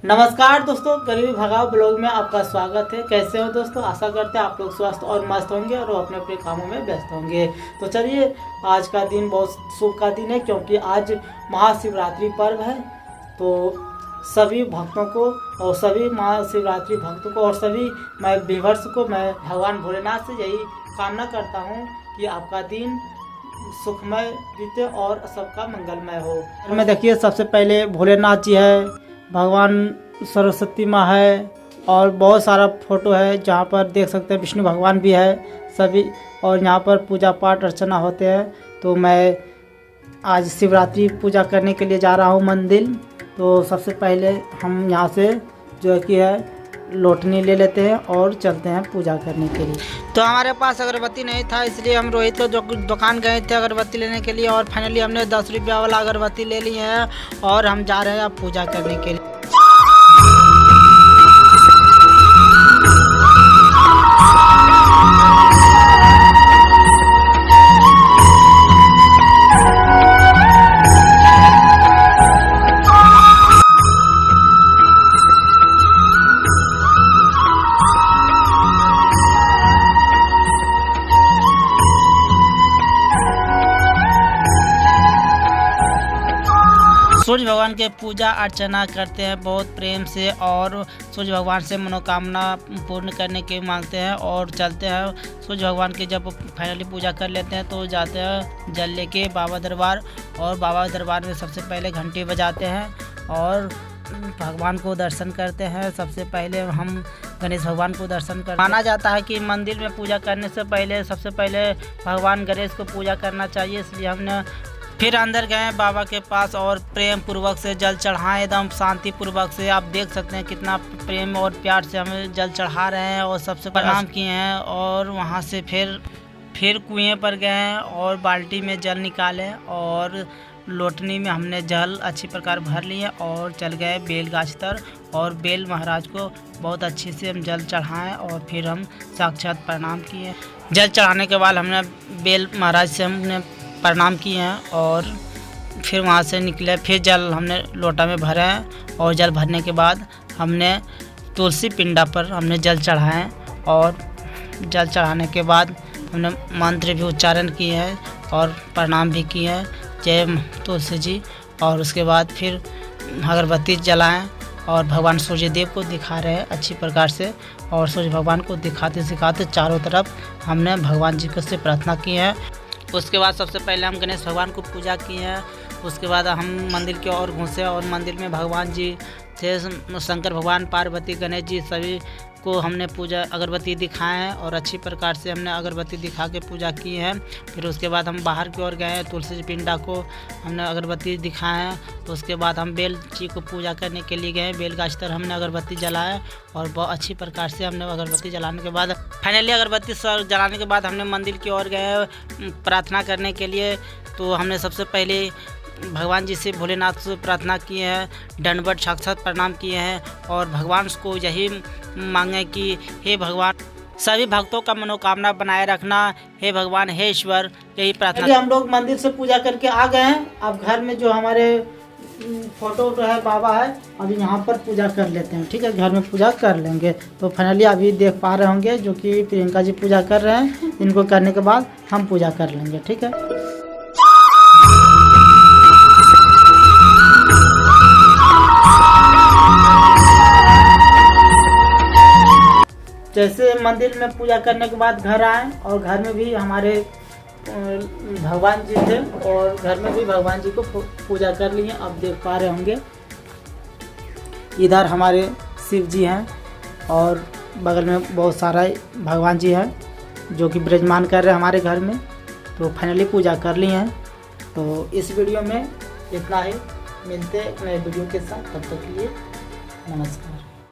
नमस्कार दोस्तों, गरीबी भगाओ ब्लॉग में आपका स्वागत है। कैसे हो दोस्तों? आशा करते हैं आप लोग स्वस्थ और मस्त होंगे और अपने अपने कामों में व्यस्त होंगे। तो चलिए, आज का दिन बहुत शुभ का दिन है क्योंकि आज महाशिवरात्रि पर्व है। तो सभी भक्तों को और सभी महाशिवरात्रि भक्तों को और सभी मैं व्यूअर्स को मैं भगवान भोलेनाथ से यही कामना करता हूँ कि आपका दिन सुखमय बीते और सबका मंगलमय हो। मैं देखिए, सबसे पहले भोलेनाथ जी है, भगवान सरस्वती माँ है और बहुत सारा फोटो है जहाँ पर देख सकते हैं विष्णु भगवान भी है सभी। और यहाँ पर पूजा पाठ अर्चना होते हैं। तो मैं आज शिवरात्रि पूजा करने के लिए जा रहा हूँ मंदिर। तो सबसे पहले हम यहाँ से जो कि है लोटनी ले लेते हैं और चलते हैं पूजा करने के लिए। तो हमारे पास अगरबत्ती नहीं था, इसलिए हम रोहित को दुकान गए थे अगरबत्ती लेने के लिए और फाइनली हमने 10 रुपया वाला अगरबत्ती ले ली है और हम जा रहे हैं अब पूजा करने के लिए। सूर्य भगवान के पूजा अर्चना करते हैं बहुत प्रेम से और सूर्य भगवान से मनोकामना पूर्ण करने के मांगते हैं और चलते हैं। सूर्य भगवान की जब फाइनली पूजा कर लेते हैं तो जाते हैं जल लेके बाबा दरबार और बाबा दरबार में सबसे पहले घंटी बजाते हैं और भगवान को दर्शन करते हैं। सबसे पहले हम गणेश भगवान को दर्शन करते हैं। माना जाता है कि मंदिर में पूजा करने से पहले सबसे पहले भगवान गणेश को पूजा करना चाहिए, इसलिए हमने फिर अंदर गए बाबा के पास और प्रेम पूर्वक से जल चढ़ाएं, एकदम शांति पूर्वक से। आप देख सकते हैं कितना प्रेम और प्यार से हमें जल चढ़ा रहे हैं और सबसे प्रणाम किए हैं। और वहां से फिर कुएं पर गए और बाल्टी में जल निकाले और लोटनी में हमने जल अच्छी प्रकार भर लिए और चल गए बेल गाछ तर और बेल महाराज को बहुत अच्छे से हम जल चढ़ाएं और फिर हम साक्षात प्रणाम किए। जल चढ़ाने के बाद हमने बेल महाराज से हमने प्रणाम किए हैं और फिर वहाँ से निकले। फिर जल हमने लोटा में भरे हैं और जल भरने के बाद हमने तुलसी पिंडा पर हमने जल चढ़ाए और जल चढ़ाने के बाद हमने मंत्र भी उच्चारण किए हैं और प्रणाम भी किए हैं, जय तुलसी जी। और उसके बाद फिर अगरबत्ती जलाएं और भगवान सूर्य देव को दिखा रहे हैं अच्छी प्रकार से और सूर्य भगवान को दिखाते सिखाते चारों तरफ हमने भगवान जी को से प्रार्थना की है। उसके बाद सबसे पहले हम गणेश भगवान को पूजा किए हैं। उसके बाद हम मंदिर की ओर घुसे और मंदिर में भगवान जी थे, शंकर भगवान, पार्वती, गणेश जी सभी को हमने पूजा अगरबत्ती दिखाए हैं और अच्छी प्रकार से हमने अगरबत्ती दिखा के पूजा की है। फिर उसके बाद हम बाहर की ओर गए, तुलसी पिंडा को हमने अगरबत्ती दिखाए हैं। उसके बाद हम बेल जी को पूजा करने के लिए गए, बेल गाछ तर हमने अगरबत्ती जलाए और बहुत अच्छी प्रकार से हमने अगरबत्ती जलाने के बाद फाइनली अगरबत्ती जलाने के बाद हमने मंदिर की ओर गए प्रार्थना करने के लिए। तो हमने सबसे पहले भगवान जी से भोलेनाथ से प्रार्थना किए हैं, दंडवत साक्षात प्रणाम किए हैं और भगवान को यही मांगे कि हे भगवान सभी भक्तों का मनोकामना बनाए रखना, हे भगवान, हे ईश्वर, यही प्रार्थना। हम लोग मंदिर से पूजा करके आ गए हैं। अब घर में जो हमारे फोटो है बाबा है, अभी यहाँ पर पूजा कर लेते हैं। ठीक है, घर में पूजा कर लेंगे। तो फाइनली अभी देख पा रहे होंगे जो कि प्रियंका जी पूजा कर रहे हैं, इनको करने के बाद हम पूजा कर लेंगे। ठीक है, जैसे मंदिर में पूजा करने के बाद घर आए और घर में भी हमारे भगवान जी थे और घर में भी भगवान जी को पूजा कर लिए। अब देख पा रहे होंगे इधर हमारे शिव जी हैं और बगल में बहुत सारा भगवान जी हैं जो कि विराजमान कर रहे हैं हमारे घर में। तो फाइनली पूजा कर लिए हैं। तो इस वीडियो में इतना ही, मिलते हैं नए वीडियो के साथ, तब तक के लिए नमस्कार।